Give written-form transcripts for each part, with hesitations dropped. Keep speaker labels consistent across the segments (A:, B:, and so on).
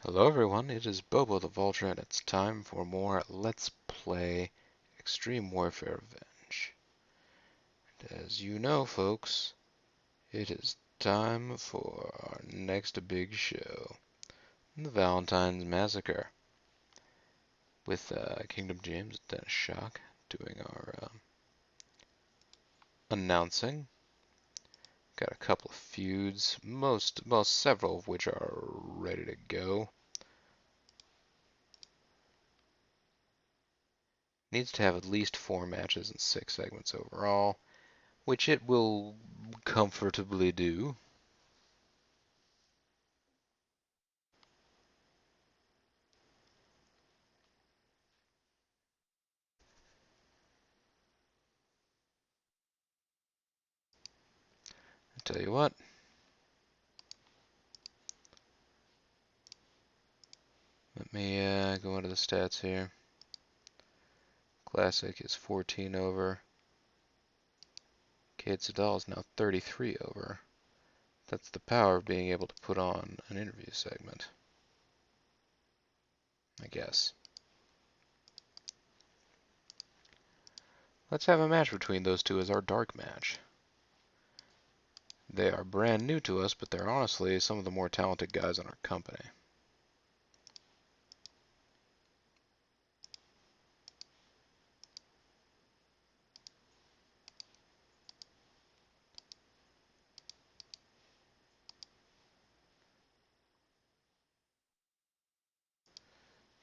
A: Hello everyone, it is Bobo the Vulture and it's time for more Let's Play Extreme Warfare Revenge. And as you know folks, it is time for our next big show, the Valentine's Massacre, with Kingdom James and Dennis Shock doing our announcing. Got a couple of feuds, several of which are ready to go. Needs to have at least 4 matches and 6 segments overall, which it will comfortably do. I tell you what, let me go into the stats here. Classic is 14 over. Cade Sedal is now 33 over. That's the power of being able to put on an interview segment, I guess. Let's have a match between those two as our dark match. They are brand new to us, but they're honestly some of the more talented guys in our company.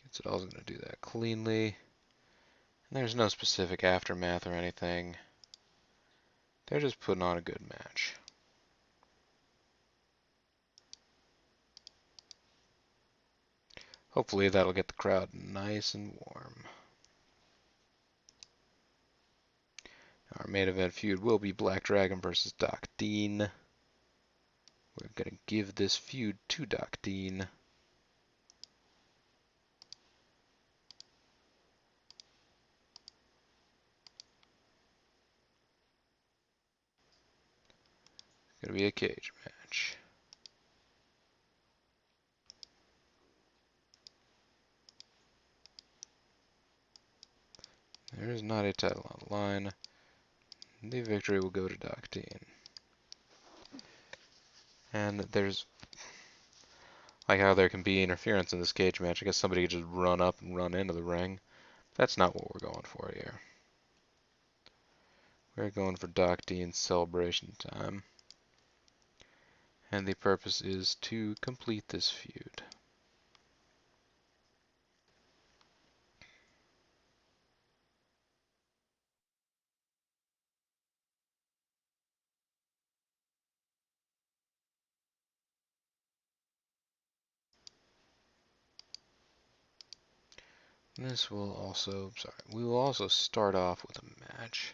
A: Cade Sedal's going to do that cleanly. And there's no specific aftermath or anything. They're just putting on a good match. Hopefully that'll get the crowd nice and warm. Our main event feud will be Black Dragon versus Doc Dean. We're going to give this feud to Doc Dean. It's going to be a cage match. There is not a title on the line. The victory will go to Doc Dean. And there's, like how there can be interference in this cage match. I guess somebody could just run up and run into the ring. That's not what we're going for here. We're going for Doc Dean's celebration time. And the purpose is to complete this feud. This will also, we will also start off with a match.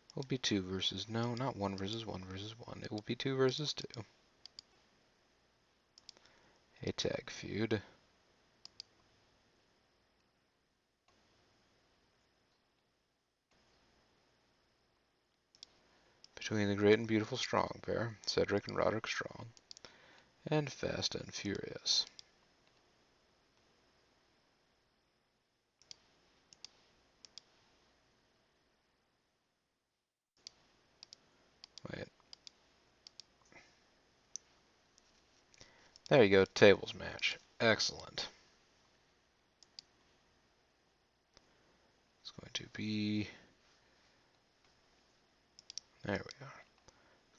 A: It will be 2 versus, no, not 1 versus 1 versus 1. It will be 2 versus 2. A tag feud. Between the Great and Beautiful Strong pair, Cedric and Roderick Strong, and Fast and Furious. Wait. There you go, tables match. Excellent. It's going to be... There we are.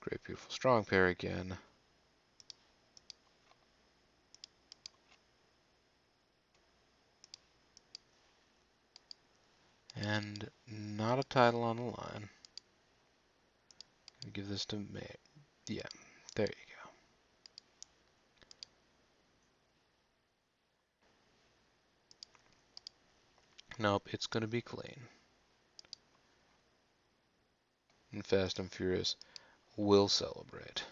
A: Great Beautiful Strong pair again. And not a title on the line. Give this to me. Yeah, there you go. Nope, it's going to be clean. And Fast and Furious will celebrate.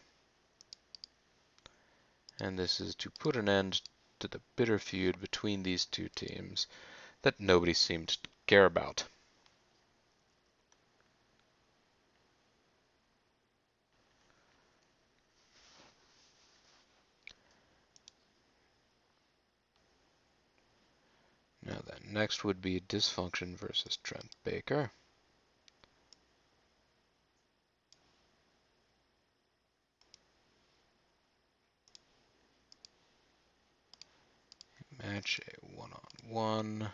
A: And this is to put an end to the bitter feud between these two teams that nobody seemed to care about. next would be Dysfunction versus Trent Baker. Match a one-on-one.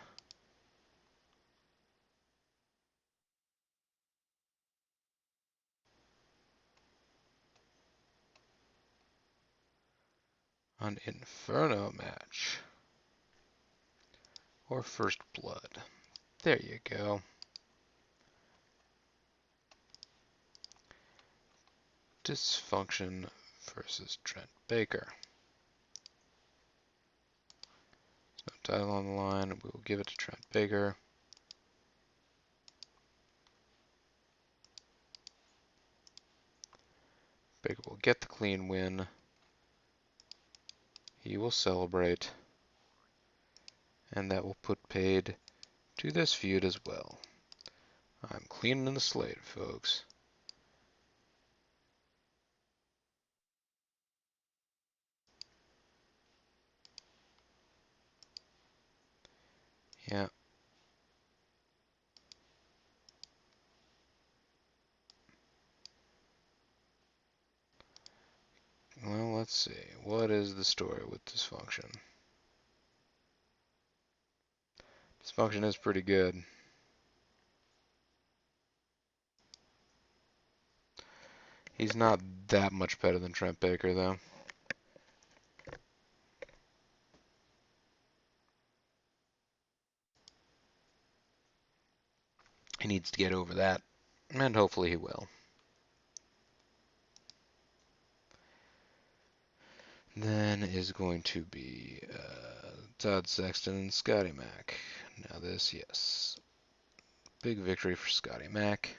A: An Inferno match. Or First Blood. There you go. Dysfunction versus Trent Baker. No title on the line. We will give it to Trent Baker. Baker will get the clean win. He will celebrate. And that will put paid to this feud as well. I'm cleaning the slate, folks. Yeah. Well, let's see. What is the story with Dysfunction? Dysfunction is pretty good. He's not that much better than Trent Baker, though. He needs to get over that, and hopefully he will. Then is going to be Todd Sexton and Scotty Mack. Now this, yes. Big victory for Scotty Mack.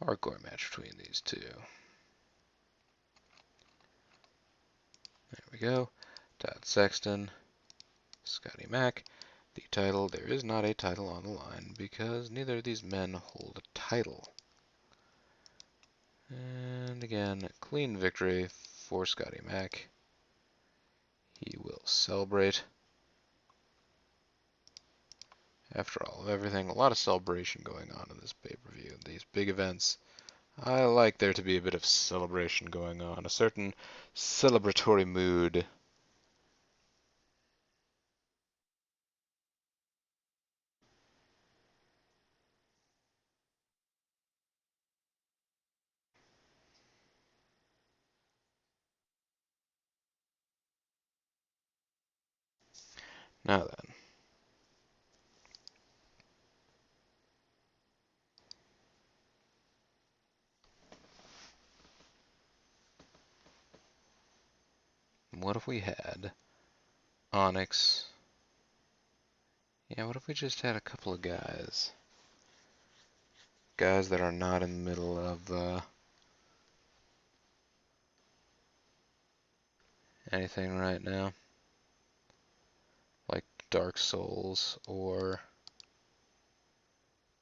A: Hardcore match between these two. There we go. Todd Sexton, Scotty Mack. The title, there is not a title on the line because neither of these men hold a title. And again, clean victory for Scotty Mack. He will celebrate. After all of everything, a lot of celebration going on in this pay-per-view. These big events, I like there to be a bit of celebration going on, a certain celebratory mood. Now then. What if we had Onyx? Yeah, what if we just had a couple of guys? Guys that are not in the middle of anything right now. Like Dark Souls or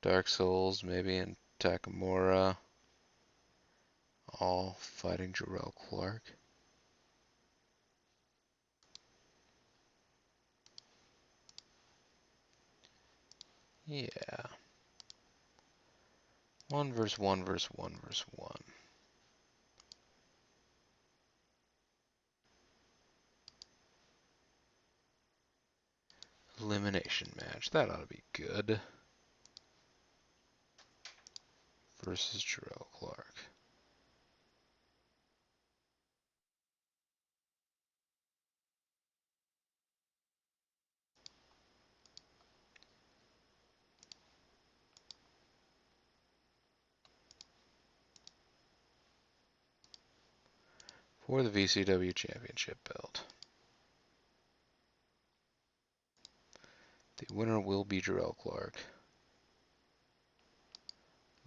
A: Dark Souls, maybe, and Takamura. All fighting Jarrell Clark. Yeah. 1 versus 1 versus 1 versus 1. Elimination match. That ought to be good. Versus Jarrell Clark. For the VCW Championship belt. The winner will be Jarrell Clark.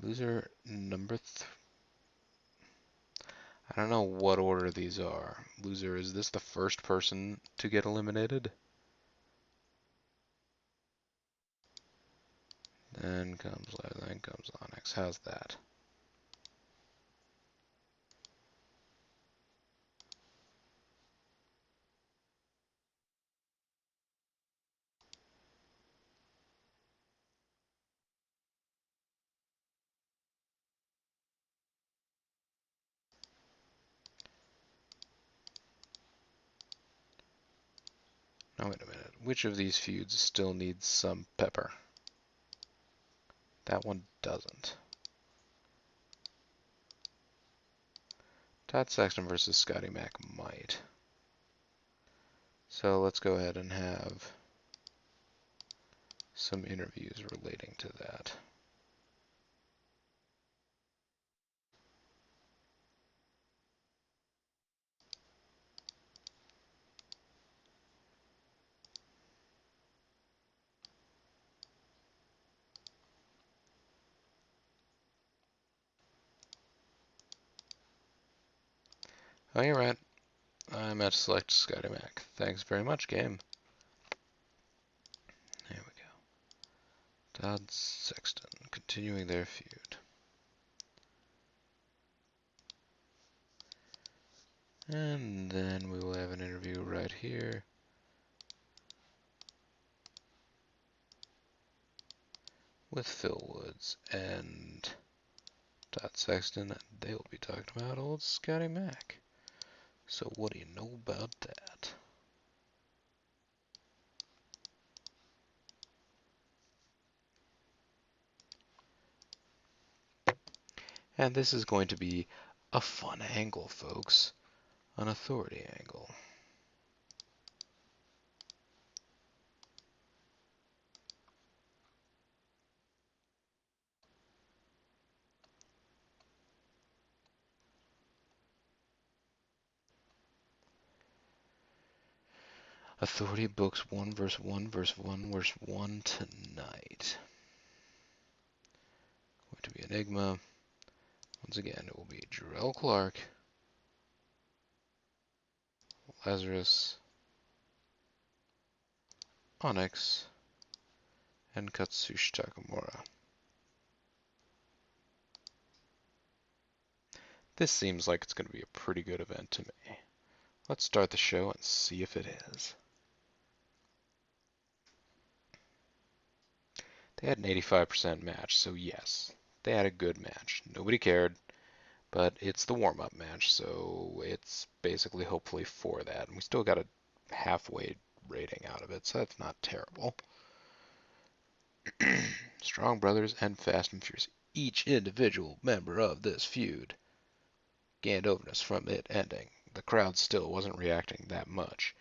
A: Loser number I don't know what order these are. Loser, is this the first person to get eliminated? Then comes Onyx. How's that? Now wait a minute. Which of these feuds still needs some pepper? That one doesn't. Todd Saxton versus Scotty Mac might. So let's go ahead and have some interviews relating to that. Oh, you're right. I meant to select Scotty Mac. Thanks very much, game. There we go. Todd Sexton, continuing their feud. And then we will have an interview right here with Phil Woods and Todd Sexton, and they will be talking about old Scotty Mac. So what do you know about that? And this is going to be a fun angle, folks. An authority angle. Authority books 1 versus 1 versus 1 versus 1 tonight. Going to be Enigma. Once again, it will be Jarrell Clark, Lazarus, Onyx, and Katsushi Takamura. This seems like it's going to be a pretty good event to me. Let's start the show and see if it is. They had an 85% match, so yes, they had a good match. Nobody cared, but it's the warm-up match, so it's basically hopefully for that. And we still got a halfway rating out of it, so that's not terrible. Strong Brothers and Fast and Furious. Each individual member of this feud gained overness from it ending. The crowd still wasn't reacting that much,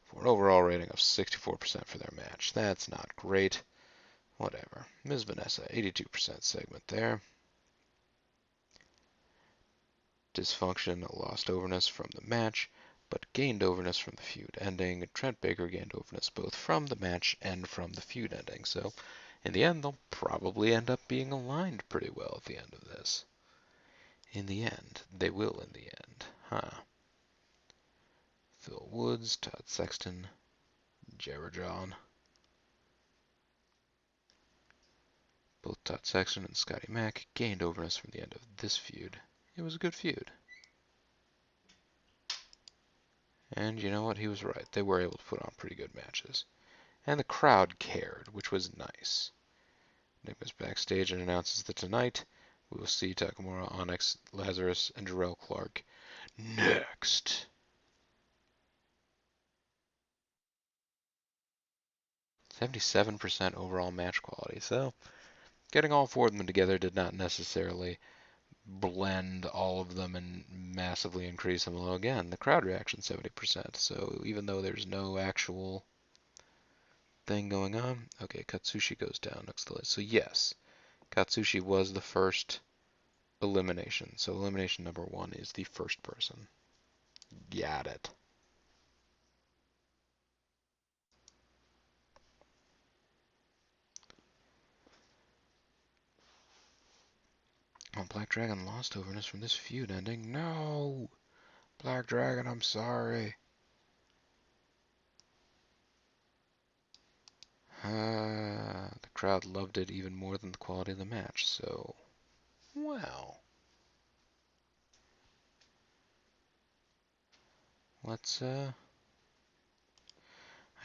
A: for an overall rating of 64% for their match. That's not great. Whatever. Ms. Vanessa, 82% segment there. Dysfunction lost overness from the match, but gained overness from the feud ending. Trent Baker gained overness both from the match and from the feud ending. So, in the end, they'll probably end up being aligned pretty well at the end of this. In the end. They will in the end. Huh. Phil Woods, Todd Sexton, Jarrah John. Both Todd Sexton and Scotty Mac gained overness from the end of this feud. It was a good feud. And you know what? He was right. They were able to put on pretty good matches. And the crowd cared, which was nice. Nick goes backstage and announces that tonight we will see Takamura, Onyx, Lazarus, and Jarrell Clark next. "77% overall match quality." So, getting all four of them together did not necessarily blend all of them and massively increase them. Although again, the crowd reaction 70%. So even though there's no actual thing going on, okay, Katsushi goes down next to the list. So yes, Katsushi was the first elimination. So elimination number 1 is the first person. Got it. Oh, Black Dragon lost overness from this feud ending. No! Black Dragon, I'm sorry. The crowd loved it even more than the quality of the match, so, wow. I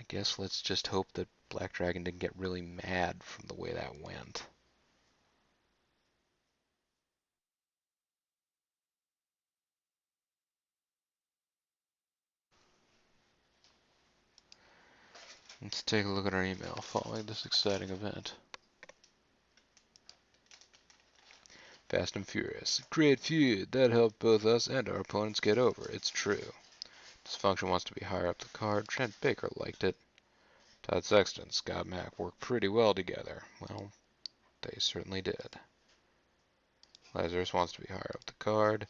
A: guess let's just hope that Black Dragon didn't get really mad from the way that went. Let's take a look at our email following this exciting event. Fast and Furious. Great feud. That helped both us and our opponents get over. It's true. Dysfunction wants to be higher up the card. Trent Baker liked it. Todd Sexton and Scott Mack worked pretty well together. Well, they certainly did. Lazarus wants to be higher up the card.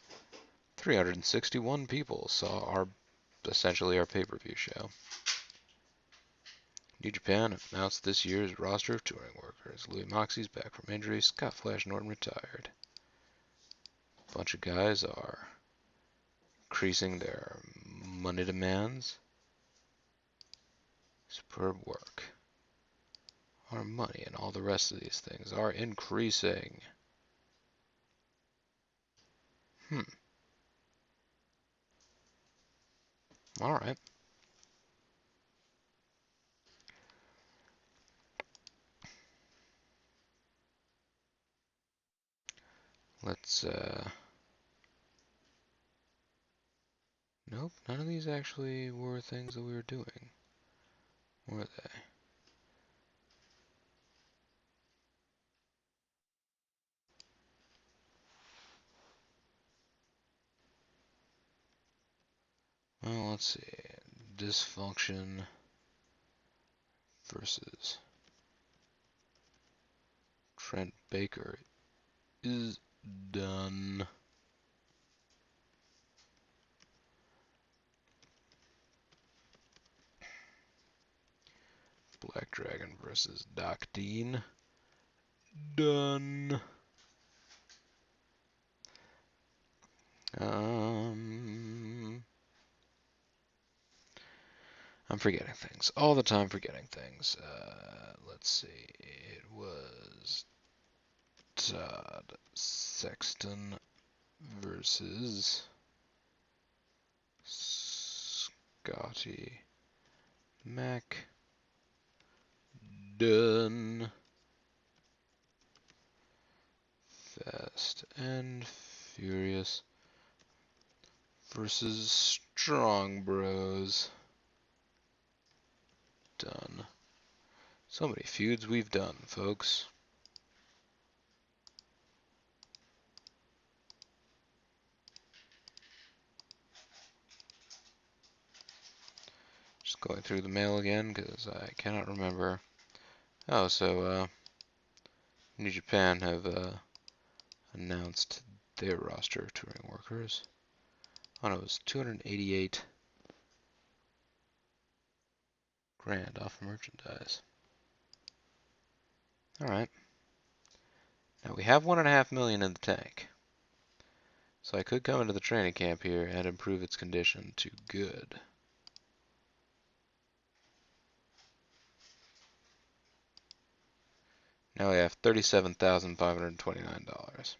A: 361 people saw essentially our pay-per-view show. New Japan announced this year's roster of touring workers. Louis Moxie's back from injury. Scott Flash Norton retired. A bunch of guys are increasing their money demands. Superb work. Our money and all the rest of these things are increasing. Alright. Let's, nope, none of these actually were things that we were doing. Were they? Well, let's see. Dysfunction versus Trent Baker is done. Black Dragon versus Doc Dean. Done. I'm forgetting things. All the time forgetting things. Let's see. It was Todd Sexton versus Scotty Mac. Done. Fast and Furious versus Strong Bros. Done. So many feuds we've done, folks. Just going through the mail again because I cannot remember. Oh, so New Japan have announced their roster of touring workers. Oh no, it was 288 grand off of merchandise. Alright. Now we have 1.5 million in the tank. So I could come into the training camp here and improve its condition to good. Now we have $37,529.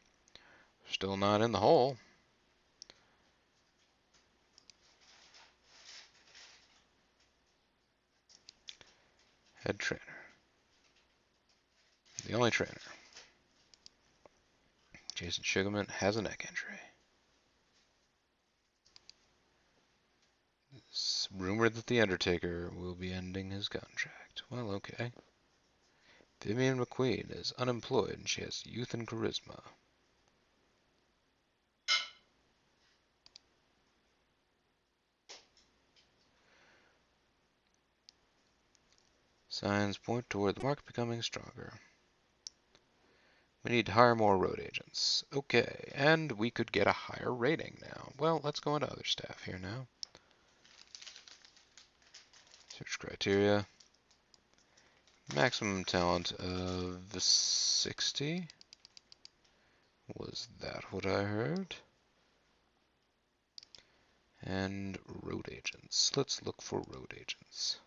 A: Still not in the hole. Head trainer. The only trainer. Jason Sugarman has a neck injury. It's rumored that The Undertaker will be ending his contract. Well, okay. Vivian McQueen is unemployed and she has youth and charisma. Signs point toward the market becoming stronger. We need to hire more road agents. Okay, and we could get a higher rating now. Well, let's go into other staff here now. Search criteria. Maximum talent of 60. Was that what I heard? And road agents. Let's look for road agents.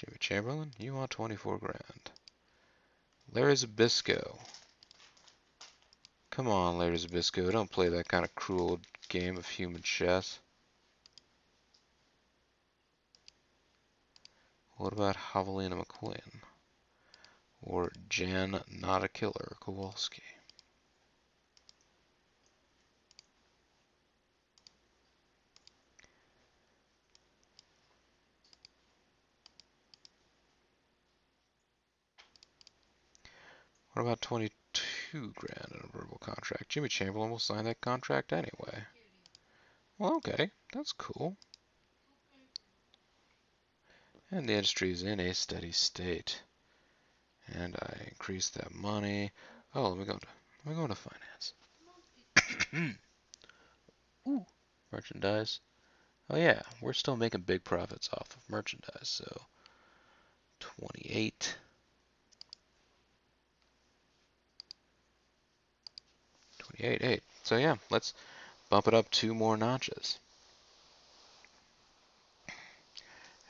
A: Jimmy Chamberlain, you want 24 grand. Larry Zabisco. Come on, Larry Zabisco, don't play that kind of cruel game of human chess. What about Javelina McQuinn? Or Jan Not a Killer Kowalski? What about 22 grand in a verbal contract? Jimmy Chamberlain will sign that contract anyway. Well, okay, that's cool. And the industry is in a steady state. And I increase that money. Oh, let me go to finance. Ooh, merchandise. Oh yeah, we're still making big profits off of merchandise. So 28, 28, 8. So yeah, let's bump it up 2 more notches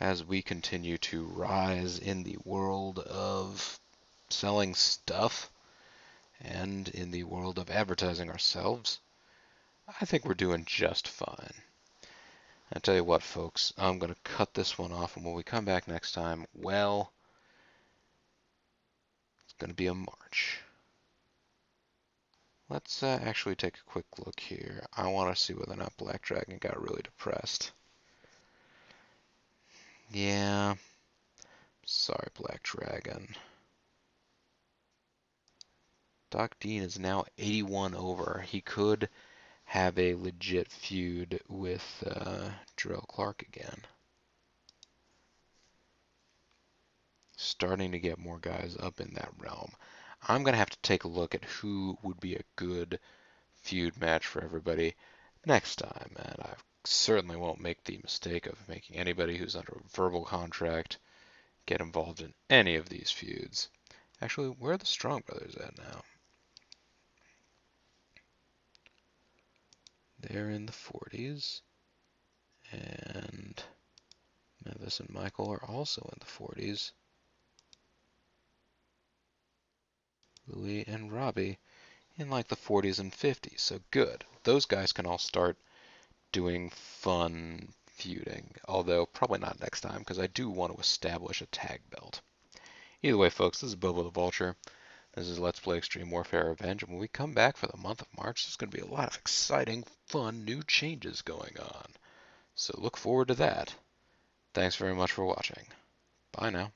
A: as we continue to rise in the world of selling stuff and in the world of advertising ourselves. I think we're doing just fine. I tell you what, folks, I'm going to cut this one off, and when we come back next time, well, it's going to be a march. Let's actually take a quick look here. I want to see whether or not Black Dragon got really depressed. Yeah, sorry, Black Dragon. Doc Dean is now 81 over. He could have a legit feud with Jarrell Clark again. Starting to get more guys up in that realm. I'm going to have to take a look at who would be a good feud match for everybody next time, and I certainly won't make the mistake of making anybody who's under a verbal contract get involved in any of these feuds. Actually, where are the Strong Brothers at now? They're in the 40s, and Memphis and Michael are also in the 40s. Louie and Robbie in like the 40s and 50s, so good. Those guys can all start doing fun feuding, although probably not next time because I do want to establish a tag belt. Either way, folks, this is Bobo the Vulture. This is Let's Play Extreme Warfare Revenge, and when we come back for the month of March, there's going to be a lot of exciting, fun, new changes going on. So look forward to that. Thanks very much for watching. Bye now.